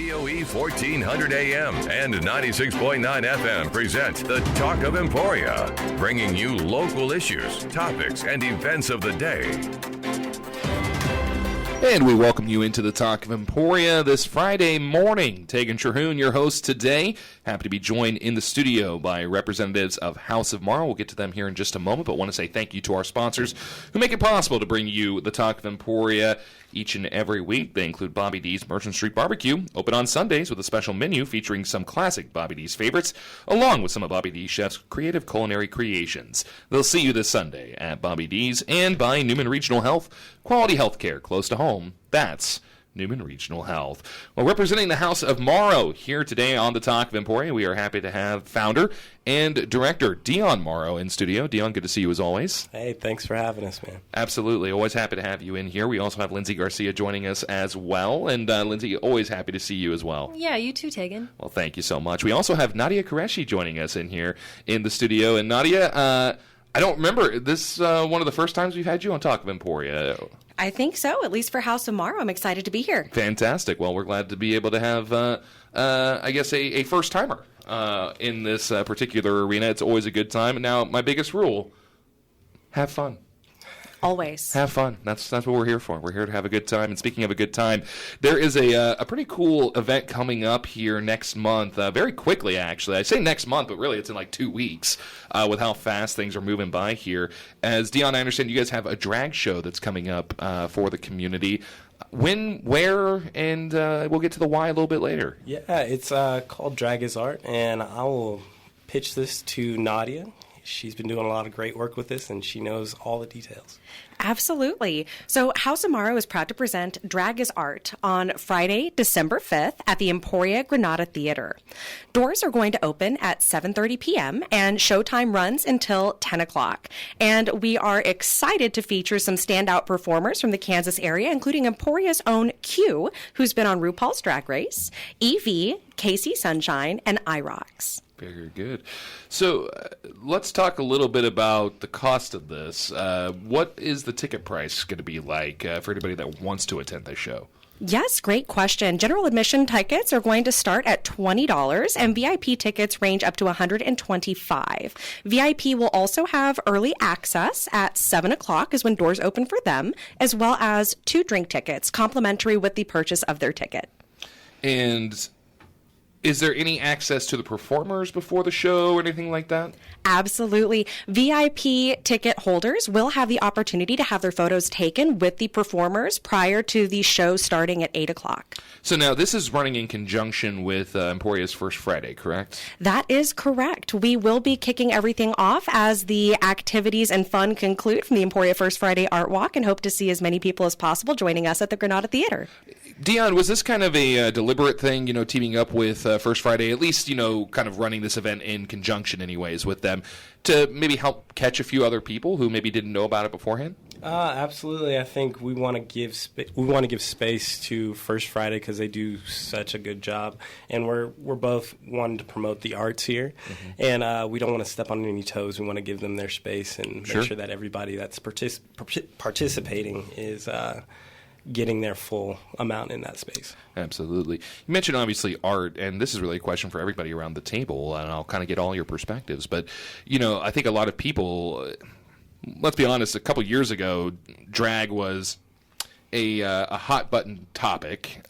KVOE 1400 AM and 96.9 FM present the Talk of Emporia, bringing you local issues, topics, and events of the day. And we welcome you into the Talk of Emporia this Friday morning. Tegan Terhune, your host today. Happy to be joined in the studio by representatives of House of Morrow. We'll get to them here in just a moment, but want to say thank you to our sponsors who make it possible to bring you the Talk of Emporia each and every week. They include Bobby D's Merchant Street Barbecue, open on Sundays with a special menu featuring some classic Bobby D's favorites, along with some of Bobby D's chefs' creative culinary creations. They'll see you this Sunday at Bobby D's and by Newman Regional Health, quality health care close to home. That's Newman Regional Health. Well, representing the House of Morrow here today on the Talk of Emporia, we are happy to have founder and director Dion Morrow in studio. Dion, good to see you as always. Hey, thanks for having us, man. Absolutely. Always happy to have you in here. We also have Lindsay Garcia joining us as well. And Lindsay, always happy to see you as well. Yeah, you too, Tegan. Well, thank you so much. We also have Nadia Qureshi joining us in here in the studio. And Nadia, I don't remember. This one of the first times we've had you on Talk of Emporia. I think so, at least for House of Morrow. I'm excited to be here. Fantastic. Well, we're glad to be able to have, I guess, a first-timer in this particular arena. It's always a good time. And now, my biggest rule, have fun. Always. Have fun. That's what we're here for. We're here to have a good time. And speaking of a good time, there is a pretty cool event coming up here next month, very quickly, actually. I say next month, but really it's in like 2 weeks with how fast things are moving by here. As Dion, I understand you guys have a drag show that's coming up for the community. When, where, and we'll get to the why a little bit later. Yeah, it's called Drag is Art, and I will pitch this to Nadia. She's been doing a lot of great work with this, and she knows all the details. Absolutely. So House of Morrow is proud to present Drag is Art on Friday, December 5th at the Emporia Granada Theater. Doors are going to open at 7:30 p.m. and showtime runs until 10 o'clock. And we are excited to feature some standout performers from the Kansas area, including Emporia's own Q, who's been on RuPaul's Drag Race, Evie, Casey Sunshine, and IROX. Very good. So let's talk a little bit about the cost of this. What is the ticket price going to be like for anybody that wants to attend this show? Yes, great question. General admission tickets are going to start at $20, and VIP tickets range up to $125. VIP will also have early access at 7 o'clock is when doors open for them, as well as 2 drink tickets, complimentary with the purchase of their ticket. And is there any access to the performers before the show or anything like that? Absolutely. VIP ticket holders will have the opportunity to have their photos taken with the performers prior to the show starting at 8 o'clock. So now this is running in conjunction with Emporia's First Friday, correct? That is correct. We will be kicking everything off as the activities and fun conclude from the Emporia First Friday Art Walk, and hope to see as many people as possible joining us at the Granada Theater. Dion, was this kind of a deliberate thing, teaming up with First Friday, at least, kind of running this event in conjunction anyways with them to maybe help catch a few other people who maybe didn't know about it beforehand? Absolutely. I think we want to give space to First Friday because they do such a good job, and we're both wanting to promote the arts here, and we don't want to step on any toes. We want to give them their space and make sure that everybody that's participating is getting their full amount in that space. Absolutely. You mentioned, obviously, art, and this is really a question for everybody around the table, and I'll kind of get all your perspectives. But, I think a lot of people, let's be honest, a couple years ago, drag was a hot-button topic.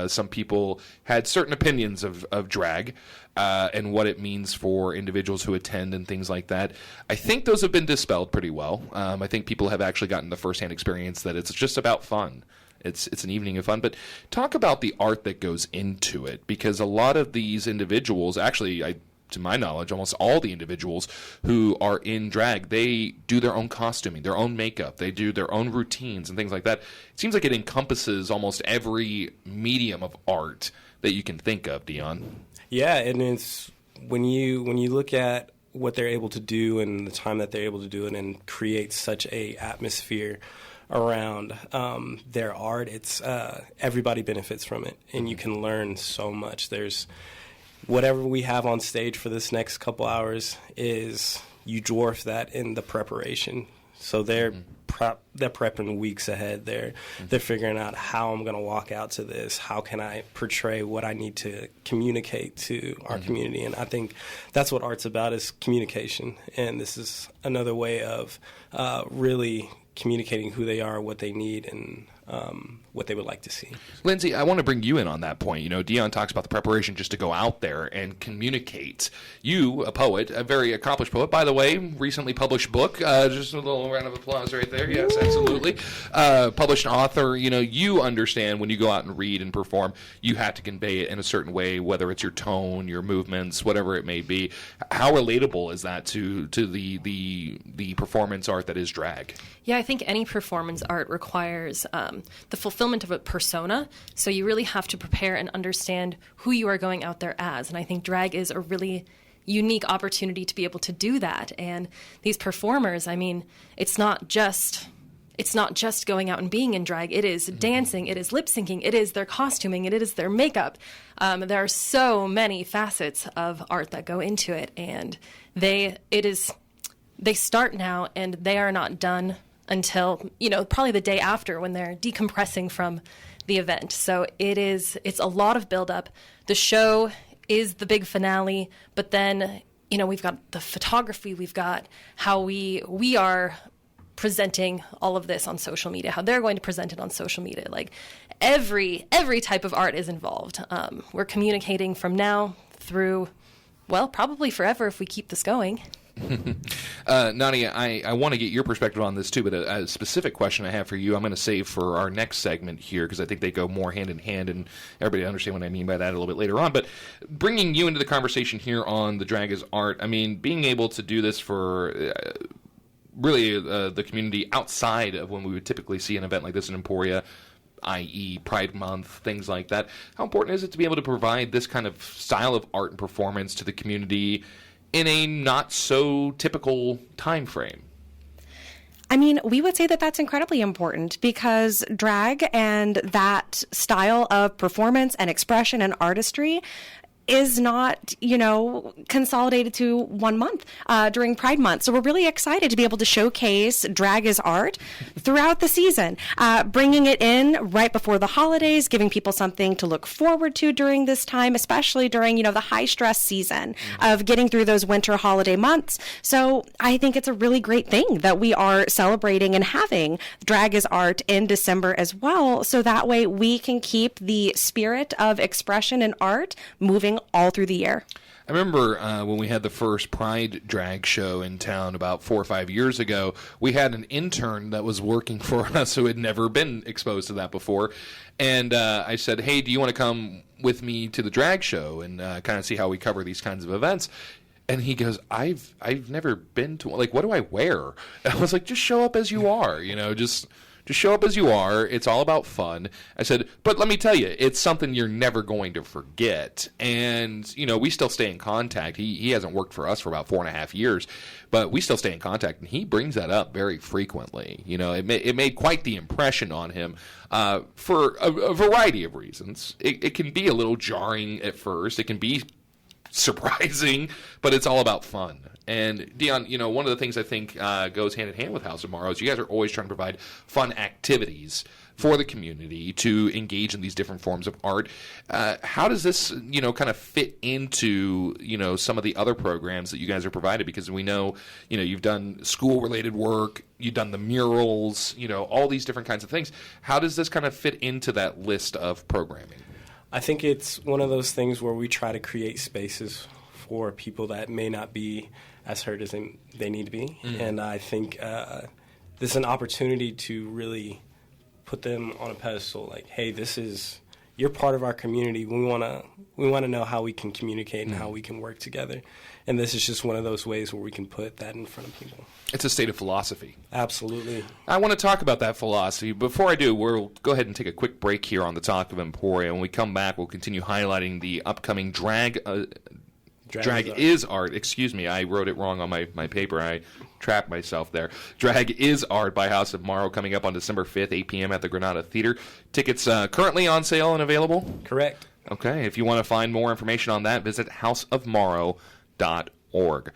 Some people had certain opinions of drag and what it means for individuals who attend and things like that. I think those have been dispelled pretty well. I think people have actually gotten the firsthand experience that it's just about fun. It's an evening of fun. But talk about the art that goes into it, because a lot of these individuals, actually, to my knowledge, almost all the individuals who are in drag, they do their own costuming, their own makeup, they do their own routines and things like that. It seems like it encompasses almost every medium of art that you can think of, Dion. Yeah, and it's when you look at what they're able to do and the time that they're able to do it and create such a atmosphere around their art, it's everybody benefits from it, and you can learn so much. There's whatever we have on stage for this next couple hours is you dwarf that in the preparation. So they're prepping weeks ahead. They're figuring out how I'm going to walk out to this. How can I portray what I need to communicate to our community? And I think that's what art's about, is communication. And this is another way of really communicating who they are, what they need, and what they would like to see. Lindsay, I want to bring you in on that point. Dion talks about the preparation just to go out there and communicate. You, a poet, a very accomplished poet, by the way, recently published book. Just a little round of applause right there. Yes, absolutely. Published author. You understand when you go out and read and perform, you have to convey it in a certain way, whether it's your tone, your movements, whatever it may be. How relatable is that to the performance art that is drag? Yeah, I think any performance art requires the fulfillment of a persona. So you really have to prepare and understand who you are going out there as. And I think drag is a really unique opportunity to be able to do that. And these performers, I mean, it's not just going out and being in drag. It is dancing, it is lip syncing, it is their costuming, it is their makeup. There are so many facets of art that go into it, and they start now and they are not done until, probably the day after, when they're decompressing from the event. So it's a lot of buildup. The show is the big finale, but then, we've got the photography, we've got how we are presenting all of this on social media, how they're going to present it on social media. Like every type of art is involved. We're communicating from now through, well, probably forever if we keep this going. Nadia, I want to get your perspective on this too, but a specific question I have for you, I'm going to save for our next segment here, because I think they go more hand in hand, and everybody understand what I mean by that a little bit later on. But bringing you into the conversation here on the Drag is Art, I mean, being able to do this for really the community outside of when we would typically see an event like this in Emporia, i.e. Pride Month, things like that, how important is it to be able to provide this kind of style of art and performance to the community in a not so typical time frame? I mean, we would say that that's incredibly important, because drag and that style of performance and expression and artistry is not, consolidated to 1 month during Pride Month. So we're really excited to be able to showcase drag as art throughout the season, bringing it in right before the holidays, giving people something to look forward to during this time, especially during, the high stress season of getting through those winter holiday months. So I think it's a really great thing that we are celebrating and having drag as art in December as well. So that way we can keep the spirit of expression and art moving all through the year. I remember when we had the first Pride drag show in town about 4 or 5 years ago, we had an intern that was working for us who had never been exposed to that before. And I said, hey, do you want to come with me to the drag show and kind of see how we cover these kinds of events? And he goes, I've never been to one. Like, what do I wear? And I was like, just show up as you are, just show up as you are. It's all about fun. I said, but let me tell you, it's something you're never going to forget. And, we still stay in contact. He hasn't worked for us for about 4.5 years, but we still stay in contact. And he brings that up very frequently. It made quite the impression on him for a variety of reasons. It can be a little jarring at first. It can be surprising, but it's all about fun. And Dion, one of the things I think goes hand in hand with House of Morrow is you guys are always trying to provide fun activities for the community to engage in these different forms of art. How does this, kind of fit into, some of the other programs that you guys are provided? Because we know, you've done school-related work, you've done the murals, all these different kinds of things. How does this kind of fit into that list of programming? I think it's one of those things where we try to create spaces for people that may not be as heard as they need to be. And I think this is an opportunity to really put them on a pedestal. Like, hey, you're part of our community. We want to know how we can communicate and how we can work together. And this is just one of those ways where we can put that in front of people. It's a state of philosophy. Absolutely. I want to talk about that philosophy. Before I do, we'll go ahead and take a quick break here on the Talk of Emporia. When we come back, we'll continue highlighting the upcoming Drag is Art. Excuse me, I wrote it wrong on my paper. I trapped myself there. Drag is Art by House of Morrow, coming up on December 5th, 8 p.m. at the Granada Theater. Tickets currently on sale and available? Correct. Okay, if you want to find more information on that, visit houseofmorrow.org.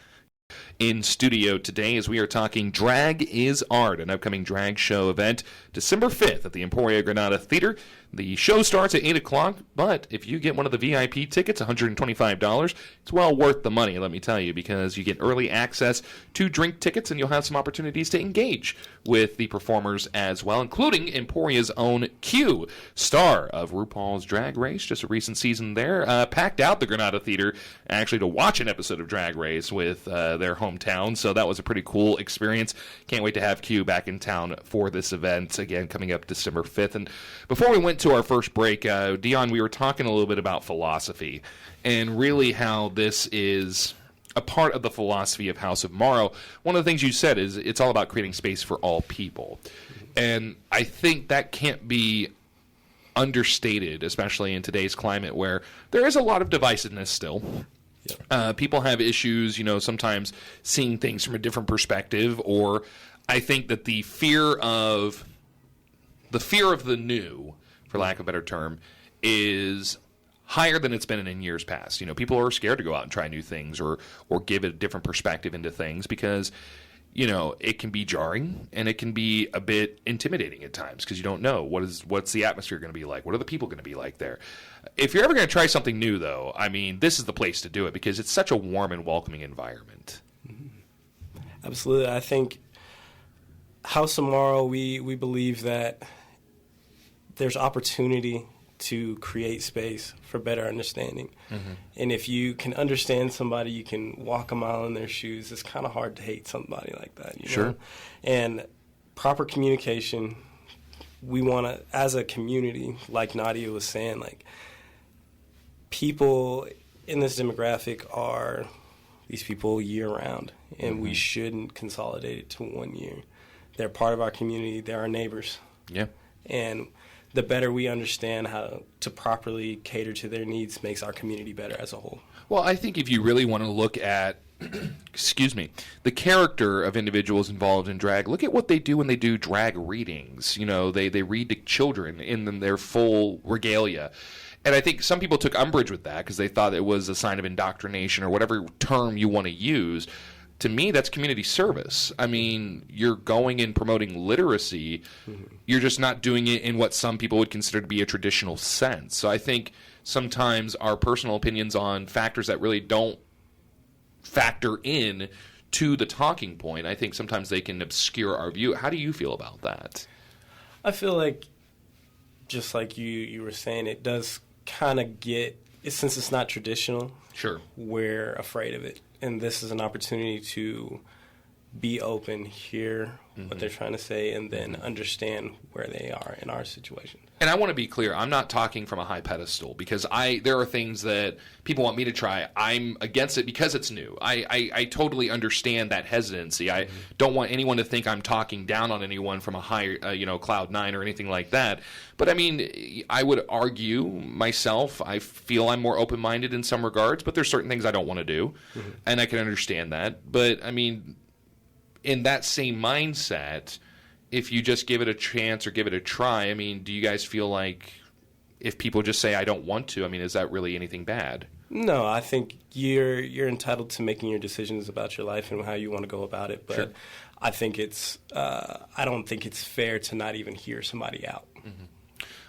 In studio today as we are talking Drag is Art, an upcoming drag show event December 5th at the Emporia Granada Theater. The show starts at 8 o'clock, but if you get one of the VIP tickets, $125, it's well worth the money, let me tell you, because you get early access to drink tickets and you'll have some opportunities to engage with the performers as well, including Emporia's own Q, star of RuPaul's Drag Race, just a recent season there, packed out the Granada Theater actually to watch an episode of Drag Race with their hometown, so that was a pretty cool experience. Can't wait to have Q back in town for this event, again, coming up December 5th. And before we went to our first break, Dion, we were talking a little bit about philosophy and really how this is a part of the philosophy of House of Morrow. One of the things you said is it's all about creating space for all people. And I think that can't be understated, especially in today's climate where there is a lot of divisiveness still. People have issues, sometimes seeing things from a different perspective, or I think that the fear of the new, for lack of a better term, is higher than it's been in years past. People are scared to go out and try new things or give a different perspective into things because, it can be jarring and it can be a bit intimidating at times because you don't know what's the atmosphere going to be like. What are the people going to be like there? If you're ever going to try something new, though, this is the place to do it because it's such a warm and welcoming environment. Absolutely. I think House of Morrow, we believe that there's opportunity to create space for better understanding. Mm-hmm. And if you can understand somebody, you can walk a mile in their shoes. It's kind of hard to hate somebody like that. Sure. Know? And proper communication, we want to, as a community, like Nadia was saying, people in this demographic are these people year-round, and we shouldn't consolidate it to 1 year. They're part of our community. They're our neighbors. Yeah. And the better we understand how to properly cater to their needs makes our community better as a whole. Well, I think if you really want to look at, the character of individuals involved in drag, look at what they do when they do drag readings. They read to children in their full regalia. And I think some people took umbrage with that because they thought it was a sign of indoctrination or whatever term you want to use. To me, that's community service. You're going and promoting literacy. Mm-hmm. You're just not doing it in what some people would consider to be a traditional sense. So I think sometimes our personal opinions on factors that really don't factor in to the talking point, I think sometimes they can obscure our view. How do you feel about that? I feel like, just like you were saying, it does kind of since it's not traditional, sure, we're afraid of it. And this is an opportunity to be open, hear what they're trying to say, and then understand where they are in our situation. And I want to be clear, I'm not talking from a high pedestal because there are things that people want me to try. I'm against it because it's new. I totally understand that hesitancy. I don't want anyone to think I'm talking down on anyone from a high, cloud nine or anything like that. But I would argue myself, I feel I'm more open-minded in some regards, but there's certain things I don't want to do, and I can understand that. But, in that same mindset, if you just give it a chance or give it a try, do you guys feel like if people just say, I don't want to, is that really anything bad? No, I think you're entitled to making your decisions about your life and how you want to go about it. But sure. I think I don't think it's fair to not even hear somebody out. Mm-hmm.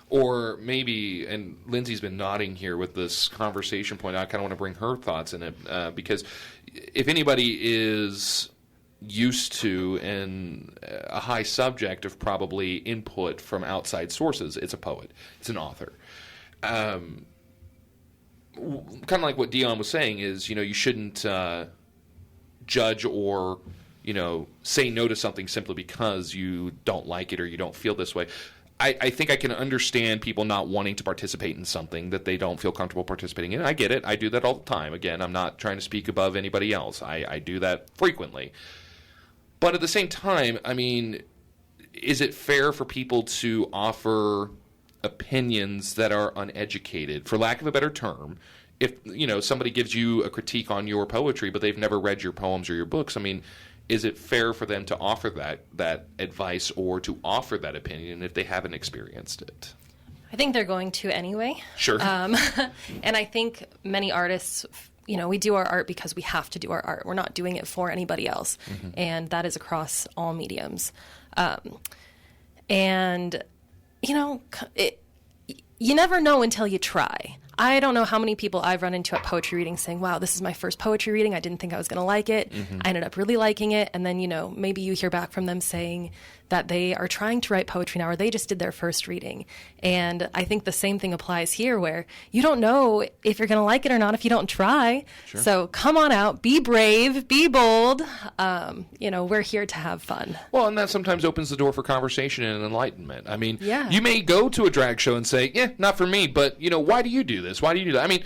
Or maybe, and Lindsay's been nodding here with this conversation point, I kind of want to bring her thoughts in it, because if anybody is used to and a high subject of probably input from outside sources, it's a poet, it's an author. Kind of like what Dion was saying is, you shouldn't judge or, say no to something simply because you don't like it or you don't feel this way. I think I can understand people not wanting to participate in something that they don't feel comfortable participating in. I get it. I do that all the time. Again, I'm not trying to speak above anybody else. I do that frequently. But at the same time, is it fair for people to offer opinions that are uneducated, for lack of a better term? If, somebody gives you a critique on your poetry, but they've never read your poems or your books, is it fair for them to offer that advice or to offer that opinion if they haven't experienced it? I think they're going to anyway. Sure. And I think many artists we do our art because we have to do our art. We're not doing it for anybody else. And that is across all mediums. And, you never know until you try. I don't know how many people I've run into at poetry readings saying, wow, this is my first poetry reading. I didn't think I was going to like it. I ended up really liking it. And then, maybe you hear back from them saying that they are trying to write poetry now, or they just did their first reading. And I think the same thing applies here, where you don't know if you're going to like it or not if you don't try. Sure. So come on out, be brave, be bold. We're here to have fun. Well, and that sometimes opens the door for conversation and enlightenment. I mean, you may go to a drag show and say, yeah, not for me, but, why do you do this? Why do you do that? I mean,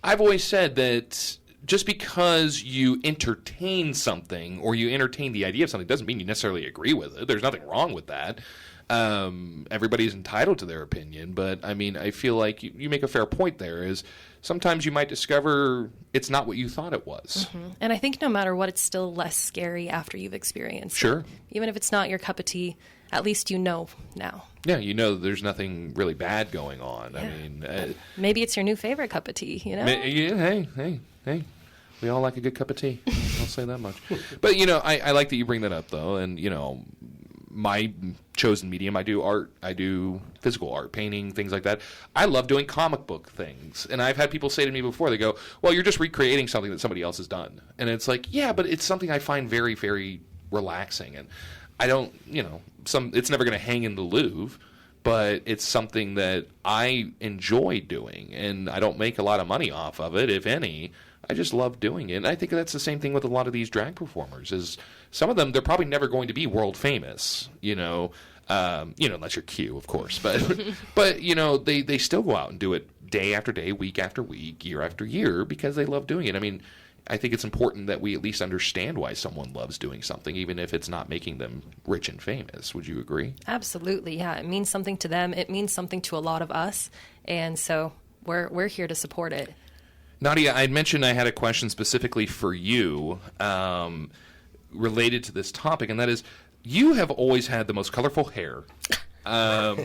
I've always said that just because you entertain something or you entertain the idea of something doesn't mean you necessarily agree with it. There's nothing wrong with that. Everybody's entitled to their opinion, but I mean, I feel like you make a fair point there is sometimes you might discover it's not what you thought it was. And I think no matter what, it's still less scary after you've experienced it. Even if it's not your cup of tea, at least you know now. Yeah, there's nothing really bad going on. Yeah. I mean, maybe it's your new favorite cup of tea, Hey. We all like a good cup of tea. I'll say that much. But, I like that you bring that up, though. And, my chosen medium, I do art. I do physical art, painting, things like that. I love doing comic book things. And I've had people say to me before, they go, well, you're just recreating something that somebody else has done. And it's like, yeah, but it's something I find very, very relaxing. And I don't, it's never going to hang in the Louvre, but it's something that I enjoy doing. And I don't make a lot of money off of it, if any. I just love doing it. And I think that's the same thing with a lot of these drag performers is some of them, they're probably never going to be world famous, unless you're Q, of course. But they still go out and do it day after day, week after week, year after year because they love doing it. I mean, I think it's important that we at least understand why someone loves doing something, even if it's not making them rich and famous. Would you agree? Absolutely, yeah. It means something to them. It means something to a lot of us. And so we're here to support it. Nadia, I mentioned I had a question specifically for you related to this topic, and that is, you have always had the most colorful hair. I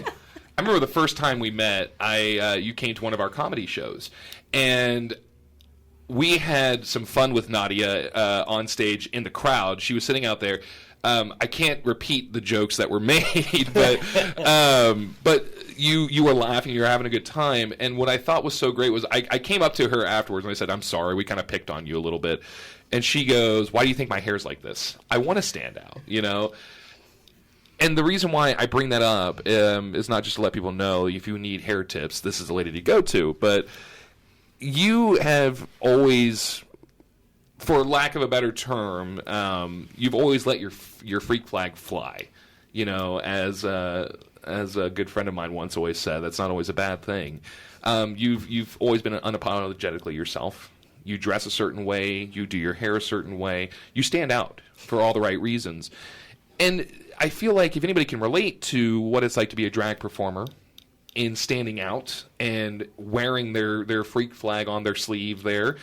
remember the first time we met, you came to one of our comedy shows, and we had some fun with Nadia on stage in the crowd. She was sitting out there. I can't repeat the jokes that were made, but you were laughing, you were having a good time, and what I thought was so great was I came up to her afterwards and I said, I'm sorry, we kind of picked on you a little bit, and she goes, why do you think my hair's like this? I want to stand out, And the reason why I bring that up is not just to let people know if you need hair tips, this is the lady to go to, but you have always, for lack of a better term, you've always let your freak flag fly. As a good friend of mine once always said, that's not always a bad thing. You've always been unapologetically yourself. You dress a certain way. You do your hair a certain way. You stand out for all the right reasons. And I feel like if anybody can relate to what it's like to be a drag performer in standing out and wearing their freak flag on their sleeve there,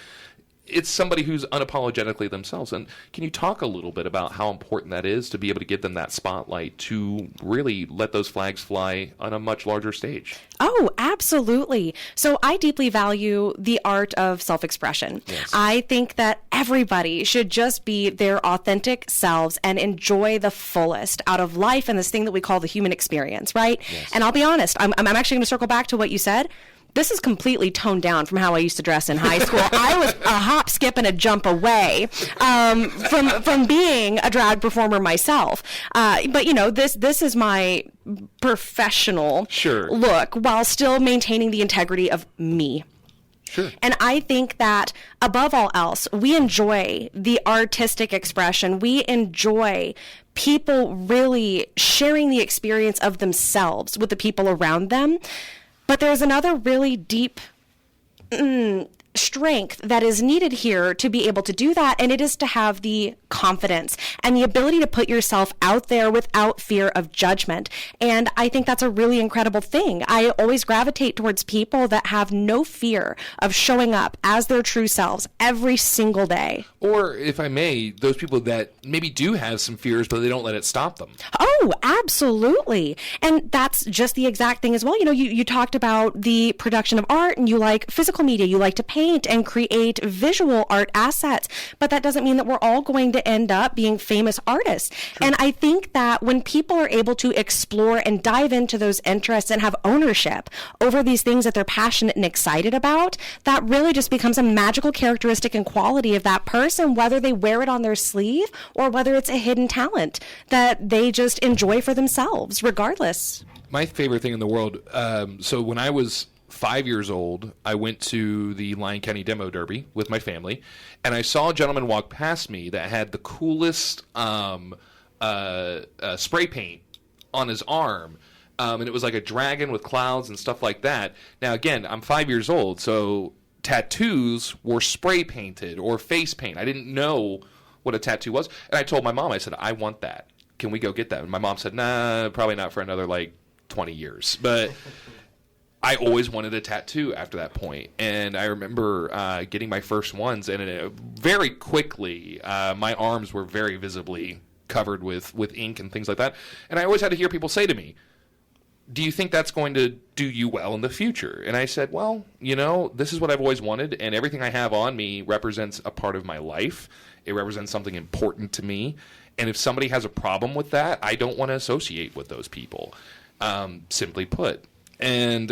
it's somebody who's unapologetically themselves. And can you talk a little bit about how important that is to be able to give them that spotlight to really let those flags fly on a much larger stage? Oh, absolutely. So I deeply value the art of self-expression. Yes. I think that everybody should just be their authentic selves and enjoy the fullest out of life and this thing that we call the human experience, right? Yes. And I'll be honest, I'm actually going to circle back to what you said. This is completely toned down from how I used to dress in high school. I was a hop, skip, and a jump away from being a drag performer myself. But this is my professional look while still maintaining the integrity of me. Sure. And I think that above all else, we enjoy the artistic expression. We enjoy people really sharing the experience of themselves with the people around them. But there's another really deep strength that is needed here to be able to do that, and it is to have the confidence and the ability to put yourself out there without fear of judgment. And I think that's a really incredible thing. I always gravitate towards people that have no fear of showing up as their true selves every single day. Or, if I may, those people that maybe do have some fears, but they don't let it stop them. Oh, absolutely. And that's just the exact thing as well. You talked about the production of art, and you like physical media, you like to paint and create visual art assets, but that doesn't mean that we're all going to end up being famous artists. True. And I think that when people are able to explore and dive into those interests and have ownership over these things that they're passionate and excited about, that really just becomes a magical characteristic and quality of that person, whether they wear it on their sleeve or whether it's a hidden talent that they just enjoy for themselves, regardless. My favorite thing in the world, so when I was 5 years old, I went to the Lyon County Demo Derby with my family, and I saw a gentleman walk past me that had the coolest spray paint on his arm, and it was like a dragon with clouds and stuff like that. Now, again, I'm 5 years old, so tattoos were spray painted or face paint. I didn't know what a tattoo was, and I told my mom, I said, I want that. Can we go get that? And my mom said, nah, probably not for another, 20 years. But I always wanted a tattoo after that point. And I remember getting my first ones, and very quickly, my arms were very visibly covered with ink and things like that. And I always had to hear people say to me, do you think that's going to do you well in the future? And I said, well, this is what I've always wanted, and everything I have on me represents a part of my life. It represents something important to me. And if somebody has a problem with that, I don't want to associate with those people, simply put. And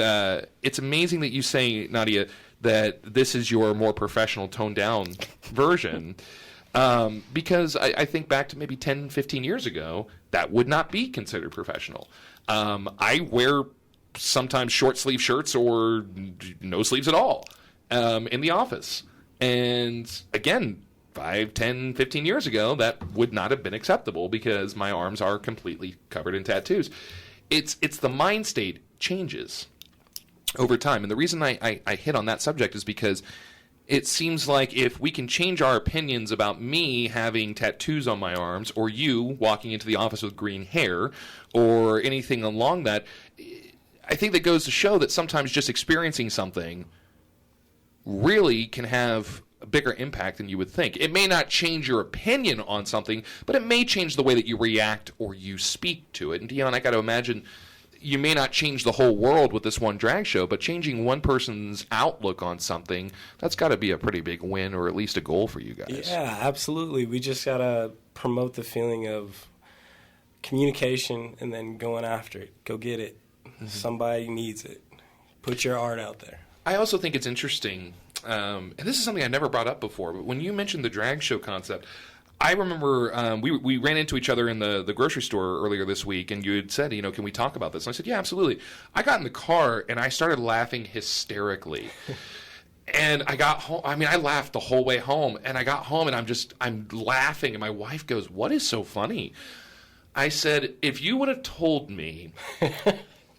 it's amazing that you say, Nadia, that this is your more professional, toned-down version, because I think back to maybe 10, 15 years ago, that would not be considered professional. I wear sometimes short-sleeve shirts or no sleeves at all in the office. And, again, 5, 10, 15 years ago, that would not have been acceptable because my arms are completely covered in tattoos. It's the mind state changes over time. And the reason I hit on that subject is because it seems like if we can change our opinions about me having tattoos on my arms or you walking into the office with green hair or anything along that, I think that goes to show that sometimes just experiencing something really can have a bigger impact than you would think. It may not change your opinion on something, but it may change the way that you react or you speak to it. And Dion, I got to imagine you may not change the whole world with this one drag show, but changing one person's outlook on something, that's got to be a pretty big win or at least a goal for you guys. Yeah, absolutely. We just got to promote the feeling of communication and then going after it. Go get it. Mm-hmm. Somebody needs it. Put your art out there. I also think it's interesting, and this is something I never brought up before, but when you mentioned the drag show concept, I remember we ran into each other in the grocery store earlier this week, and you had said, can we talk about this? And I said, yeah, absolutely. I got in the car, and I started laughing hysterically. And I got home. I mean, I laughed the whole way home, and I got home, and I'm laughing, and my wife goes, what is so funny? I said, if you would have told me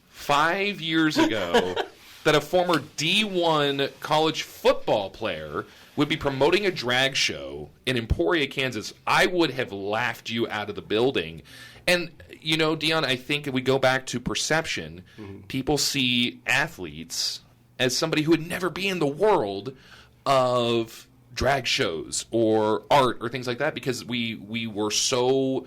5 years ago that a former D1 college football player would be promoting a drag show in Emporia, Kansas, I would have laughed you out of the building. And, Dion, I think if we go back to perception, people see athletes as somebody who would never be in the world of drag shows or art or things like that because we were so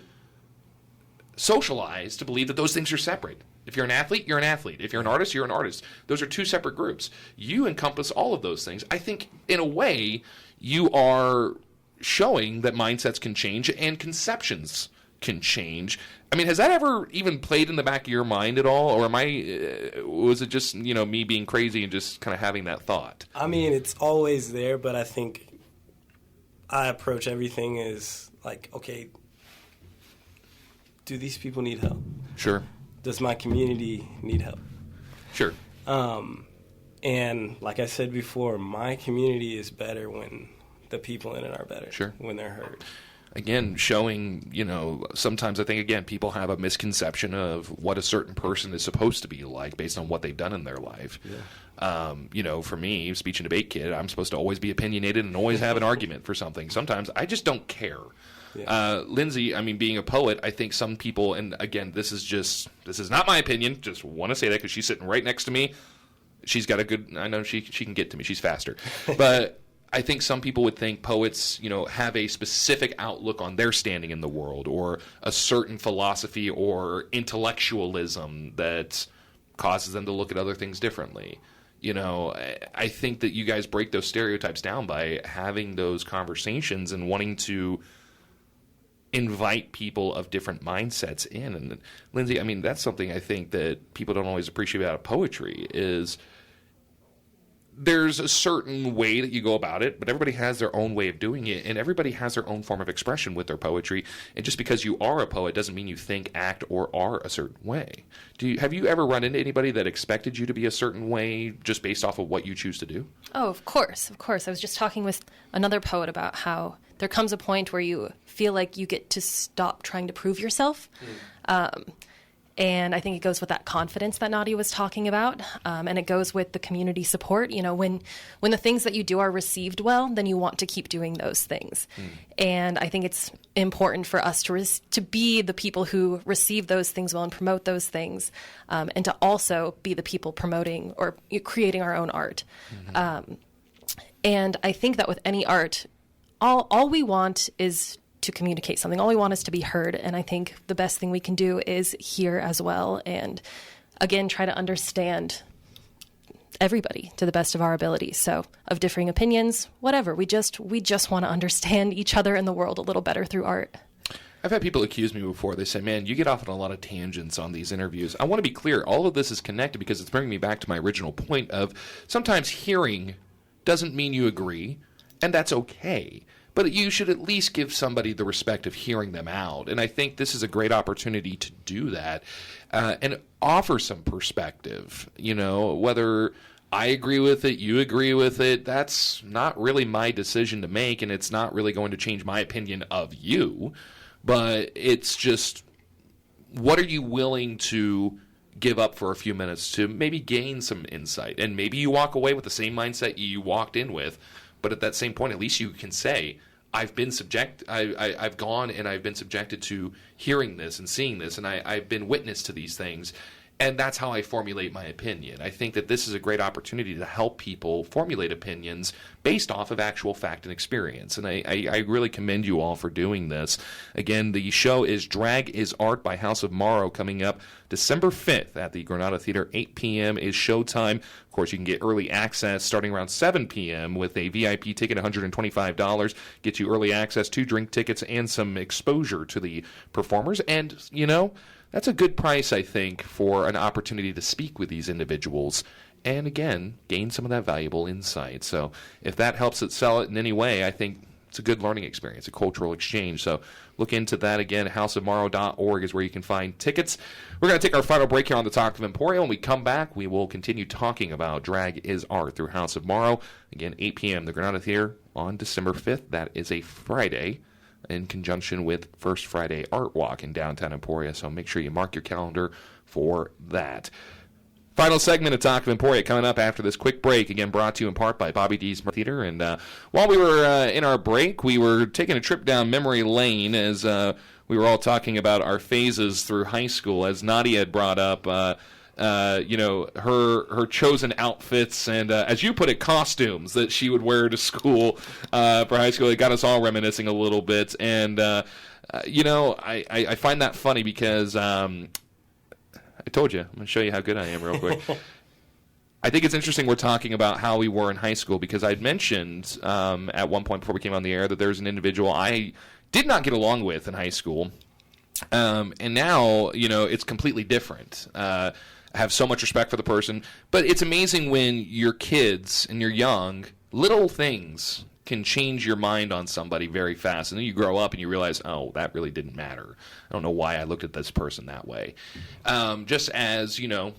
socialized to believe that those things are separate. If you're an athlete, you're an athlete. If you're an artist, you're an artist. Those are two separate groups. You encompass all of those things. I think, in a way, you are showing that mindsets can change and conceptions can change. I mean, has that ever even played in the back of your mind at all? Or was it just, me being crazy and just kind of having that thought? I mean, it's always there, but I think I approach everything as like, okay, do these people need help? Sure. Does my community need help? Sure. And like I said before, my community is better when the people in it are better. Sure. When they're heard. Again, showing, sometimes I think, again, people have a misconception of what a certain person is supposed to be like based on what they've done in their life. Yeah. For me, speech and debate kid, I'm supposed to always be opinionated and always have an argument for something. Sometimes I just don't care. Lindsay, I mean, being a poet, I think some people, and again, this is not my opinion, just want to say that because she's sitting right next to me. She's got a good, I know she can get to me, she's faster. But I think some people would think poets, have a specific outlook on their standing in the world, or a certain philosophy or intellectualism that causes them to look at other things differently. I think that you guys break those stereotypes down by having those conversations and wanting to invite people of different mindsets in. And Lindsay, I mean, that's something I think that people don't always appreciate about poetry is there's a certain way that you go about it, but everybody has their own way of doing it, and everybody has their own form of expression with their poetry. And just because you are a poet doesn't mean you think, act, or are a certain way. Have you ever run into anybody that expected you to be a certain way just based off of what you choose to do? Oh, of course. I was just talking with another poet about how there comes a point where you feel like you get to stop trying to prove yourself. And I think it goes with that confidence that Nadia was talking about. And it goes with the community support. When the things that you do are received well, then you want to keep doing those things. And I think it's important for us to be the people who receive those things well and promote those things, and to also be the people promoting or creating our own art. And I think that with any art, all we want is to communicate something. All we want is to be heard. And I think the best thing we can do is hear as well. And again, try to understand everybody to the best of our abilities. So of differing opinions, whatever, we just want to understand each other and the world a little better through art. I've had people accuse me before. They say, man, you get off on a lot of tangents on these interviews. I want to be clear. All of this is connected because it's bringing me back to my original point of sometimes hearing doesn't mean you agree, and that's okay. But you should at least give somebody the respect of hearing them out. And I think this is a great opportunity to do that and offer some perspective. Whether I agree with it, you agree with it, that's not really my decision to make, and it's not really going to change my opinion of you. But it's just, what are you willing to give up for a few minutes to maybe gain some insight? And maybe you walk away with the same mindset you walked in with. But at that same point, at least you can say, I've gone and I've been subjected to hearing this and seeing this, and I've been witness to these things, and that's how I formulate my opinion. I think that this is a great opportunity to help people formulate opinions based off of actual fact and experience, and I really commend you all for doing this. Again, the show is Drag is Art by House of Morrow, coming up December 5th at the Granada Theater. 8 p.m. is showtime. Of course, you can get early access starting around 7 p.m. with a VIP ticket, $125. Get you early access, 2 drink tickets, and some exposure to the performers. And, that's a good price, I think, for an opportunity to speak with these individuals and, again, gain some of that valuable insight. So if that helps it sell it in any way, I think it's a good learning experience, a cultural exchange. So look into that. Again, houseofmorrow.org is where you can find tickets. We're going to take our final break here on the Talk of Emporia. When we come back, we will continue talking about Drag is Art through House of Morrow. Again, 8 p.m., the Granada Theater on December 5th. That is a Friday, in conjunction with First Friday Art Walk in downtown Emporia. So make sure you mark your calendar for that. Final segment of Talk of Emporia coming up after this quick break. Again, brought to you in part by Bobby D's Theater. And while we were in our break, we were taking a trip down memory lane as we were all talking about our phases through high school. As Nadia had brought up, her chosen outfits and, as you put it, costumes that she would wear to school for high school. It got us all reminiscing a little bit. And, I find that funny because I told you. I'm going to show you how good I am real quick. I think it's interesting we're talking about how we were in high school because I'd mentioned at one point before we came on the air that there's an individual I did not get along with in high school. And now, it's completely different. I have so much respect for the person. But it's amazing when you're kids and you're young, little things can change your mind on somebody very fast. And then you grow up and you realize, oh, that really didn't matter. I don't know why I looked at this person that way. Just as, the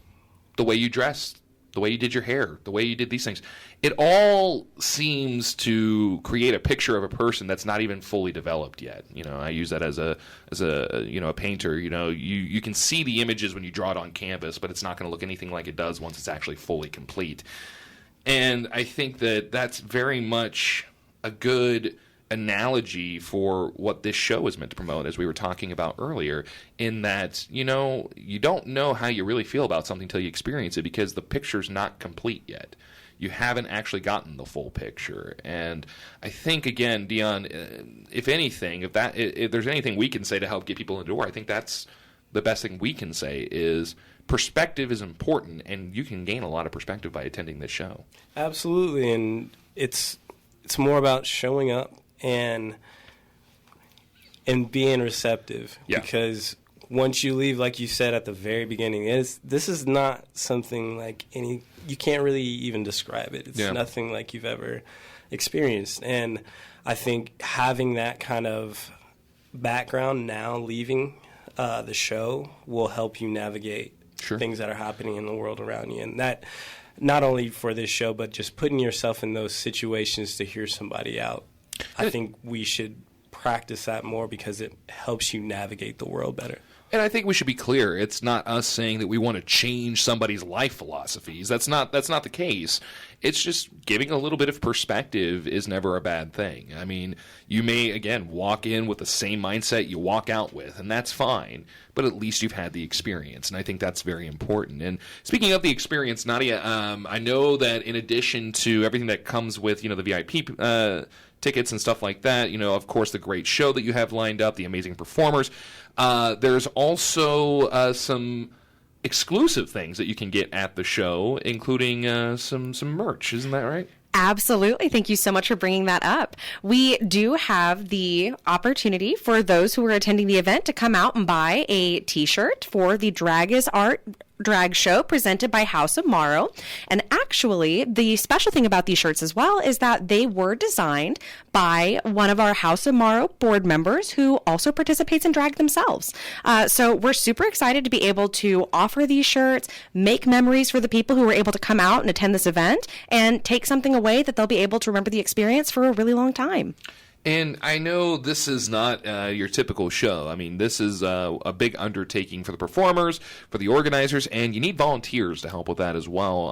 way you dressed, the way you did your hair, the way you did these things. It all seems to create a picture of a person that's not even fully developed yet. I use that as a painter. You can see the images when you draw it on canvas, but it's not going to look anything like it does once it's actually fully complete. And I think that that's very much a good analogy for what this show is meant to promote, as we were talking about earlier, in that, you don't know how you really feel about something until you experience it, because the picture's not complete yet. You haven't actually gotten the full picture. And I think, again, Dion, if anything, if there's anything we can say to help get people in the door, I think that's the best thing we can say is perspective is important, and you can gain a lot of perspective by attending this show. Absolutely, and it's more about showing up and being receptive. Yeah. Because once you leave, like you said at the very beginning, this is not something like you can't really even describe it. It's nothing like you've ever experienced. And I think having that kind of background now, leaving the show, will help you navigate things that are happening in the world around you. And that, not only for this show, but just putting yourself in those situations to hear somebody out. I think we should practice that more, because it helps you navigate the world better. And I think we should be clear. It's not us saying that we want to change somebody's life philosophies. That's not the case. It's just giving a little bit of perspective is never a bad thing. I mean, you may, again, walk in with the same mindset you walk out with, and that's fine. But at least you've had the experience, and I think that's very important. And speaking of the experience, Nadia, I know that in addition to everything that comes with, the VIP tickets and stuff like that, of course, the great show that you have lined up, the amazing performers, there's also some exclusive things that you can get at the show, including some merch. Isn't that right? Absolutely. Thank you so much for bringing that up. We do have the opportunity for those who are attending the event to come out and buy a T-shirt for the Drag is Art drag show presented by House of Morrow. And actually, the special thing about these shirts as well is that they were designed by one of our House of Morrow board members who also participates in drag themselves. So we're super excited to be able to offer these shirts, make memories for the people who were able to come out and attend this event, and take something away that they'll be able to remember the experience for a really long time. And I know this is not your typical show. I mean, this is a big undertaking for the performers, for the organizers, and you need volunteers to help with that as well.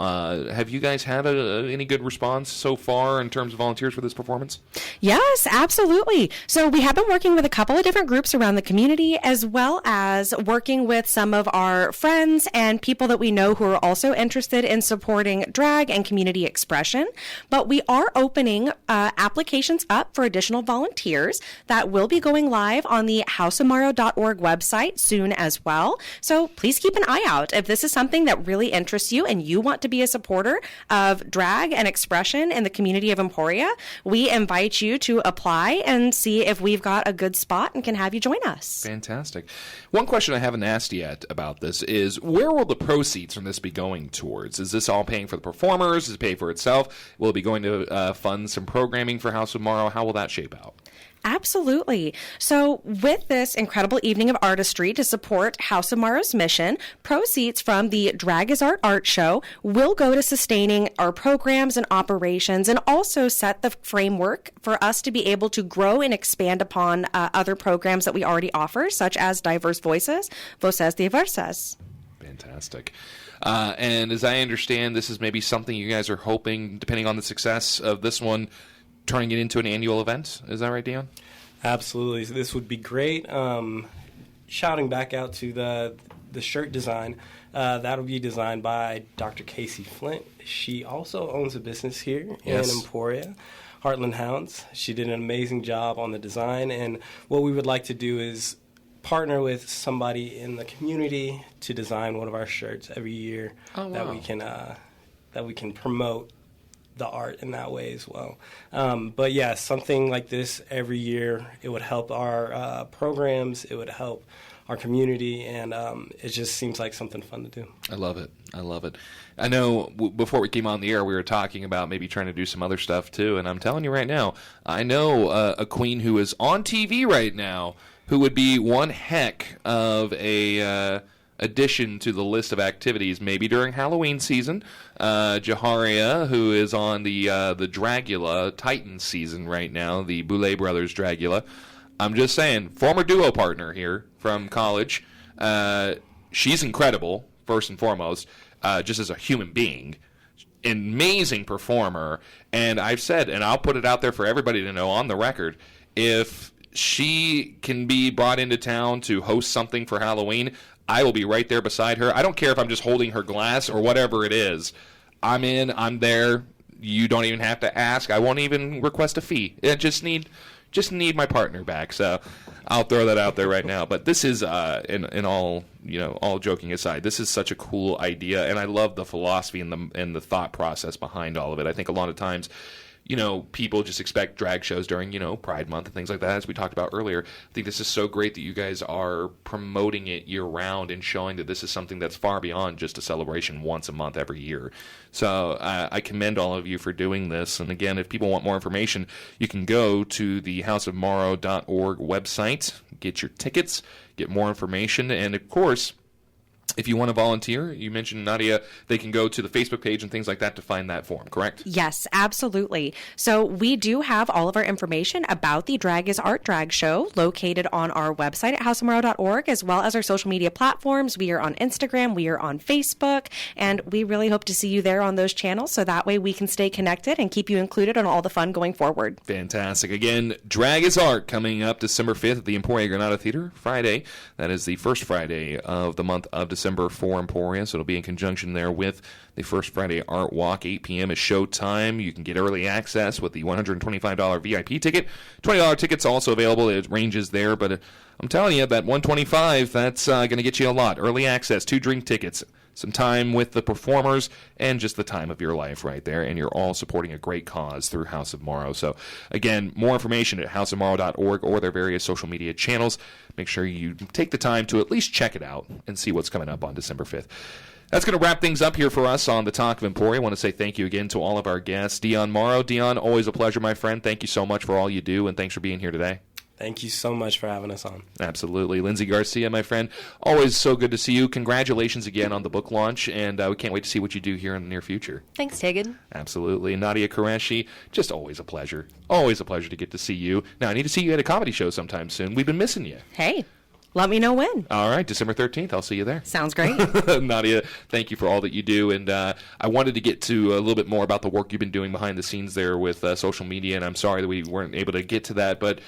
Have you guys had any good response so far in terms of volunteers for this performance? Yes, absolutely. So we have been working with a couple of different groups around the community, as well as working with some of our friends and people that we know who are also interested in supporting drag and community expression. But we are opening applications up for additional volunteers that will be going live on the houseofmorrow.org website soon as well. So please keep an eye out. If this is something that really interests you and you want to be a supporter of drag and expression in the community of Emporia, we invite you to apply and see if we've got a good spot and can have you join us. Fantastic. One question I haven't asked yet about this is, where will the proceeds from this be going towards? Is this all paying for the performers? Is it pay for itself? Will it be going to fund some programming for House of Morrow? How will that shape out? Absolutely. So with this incredible evening of artistry to support House of Morrow's mission, proceeds from the Drag is Art show will go to sustaining our programs and operations, and also set the framework for us to be able to grow and expand upon other programs that we already offer, such as Diverse Voices, Voces Diversas. Fantastic. And as I understand, this is maybe something you guys are hoping, depending on the success of this one, turning it into an annual event. Is that right, Dion? Absolutely. So this would be great. Shouting back out to the shirt design, that will be designed by Dr. Casey Flint. She also owns a business here in Emporia, Heartland Hounds. She did an amazing job on the design, and what we would like to do is partner with somebody in the community to design one of our shirts every year. Oh, wow. that we can promote the art in that way as well. But yeah, something like this every year, it would help our programs, it would help our community, and it just seems like something fun to do. I love it. I know before we came on the air, we were talking about maybe trying to do some other stuff too, and I'm telling you right now, I know a queen who is on TV right now who would be one heck of a addition to the list of activities, maybe during Halloween season. Jaharia, who is on the Dragula Titan season right now, the Boulet Brothers Dragula. I'm just saying, former duo partner here from college. She's incredible, first and foremost, just as a human being. amazing performer, and I've said, and I'll put it out there for everybody to know on the record, if she can be brought into town to host something for Halloween, I will be right there beside her. I don't care if I'm just holding her glass or whatever it is. I'm in, I'm there. You don't even have to ask. I won't even request a fee. I just need my partner back. So I'll throw that out there right now. But this is, in all, all joking aside, this is such a cool idea, and I love the philosophy and the thought process behind all of it. I think a lot of times, people just expect drag shows during, Pride Month and things like that, as we talked about earlier. I think this is so great that you guys are promoting it year-round and showing that this is something that's far beyond just a celebration once a month every year. So I commend all of you for doing this. And again, if people want more information, you can go to the houseofmorrow.org website, get your tickets, get more information, and of course, if you want to volunteer, you mentioned, Nadia, they can go to the Facebook page and things like that to find that form, correct? Yes, absolutely. So we do have all of our information about the Drag is Art drag show located on our website at houseofmorrow.org, as well as our social media platforms. We are on Instagram, we are on Facebook, and we really hope to see you there on those channels, so that way we can stay connected and keep you included on all the fun going forward. Fantastic. Again, Drag is Art coming up December 5th at the Emporia Granada Theater, Friday. That is the first Friday of the month of December for Emporia, so it'll be in conjunction there with the First Friday Art Walk. 8 p.m. is showtime. You can get early access with the $125 VIP ticket. $20 tickets also available. It ranges there, but I'm telling you, that $125, that's going to get you a lot. Early access, 2 drink tickets, some time with the performers, and just the time of your life right there, and you're all supporting a great cause through House of Morrow. So, again, more information at houseofmorrow.org or their various social media channels. Make sure you take the time to at least check it out and see what's coming up on December 5th. That's going to wrap things up here for us on the Talk of Emporia. I want to say thank you again to all of our guests. Dion Morrow. Dion, always a pleasure, my friend. Thank you so much for all you do, and thanks for being here today. Thank you so much for having us on. Absolutely. Lindsay Garcia, my friend, always so good to see you. Congratulations again on the book launch, and we can't wait to see what you do here in the near future. Thanks, Tegan. Absolutely. Nadia Qureshi, just always a pleasure. Always a pleasure to get to see you. Now, I need to see you at a comedy show sometime soon. We've been missing you. Hey, let me know when. All right, December 13th. I'll see you there. Sounds great. Nadia, thank you for all that you do. And I wanted to get to a little bit more about the work you've been doing behind the scenes there with social media, and I'm sorry that we weren't able to get to that. But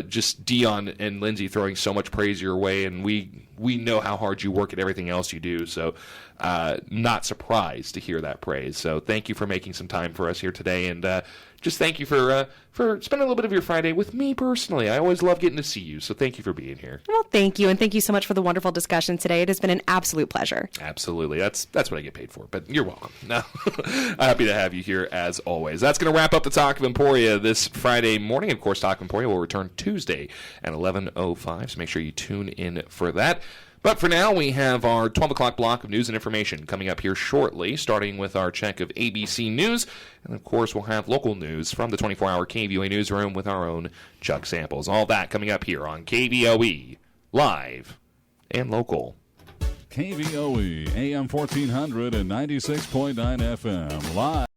just Dion and Lindsay throwing so much praise your way, and we know how hard you work at everything else you do. So not surprised to hear that praise. So thank you for making some time for us here today. And just thank you for spending a little bit of your Friday with me personally. I always love getting to see you, so thank you for being here. Well, thank you, and thank you so much for the wonderful discussion today. It has been an absolute pleasure. Absolutely. That's what I get paid for, but you're welcome. No, happy to have you here as always. That's going to wrap up the Talk of Emporia this Friday morning. Of course, Talk of Emporia will return Tuesday at 11:05, so make sure you tune in for that. But for now, we have our 12 o'clock block of news and information coming up here shortly, starting with our check of ABC News. And, of course, we'll have local news from the 24-hour KVOE newsroom with our own Chuck Samples. All that coming up here on KVOE, live and local. KVOE, AM 1400 and 96.9 FM, live.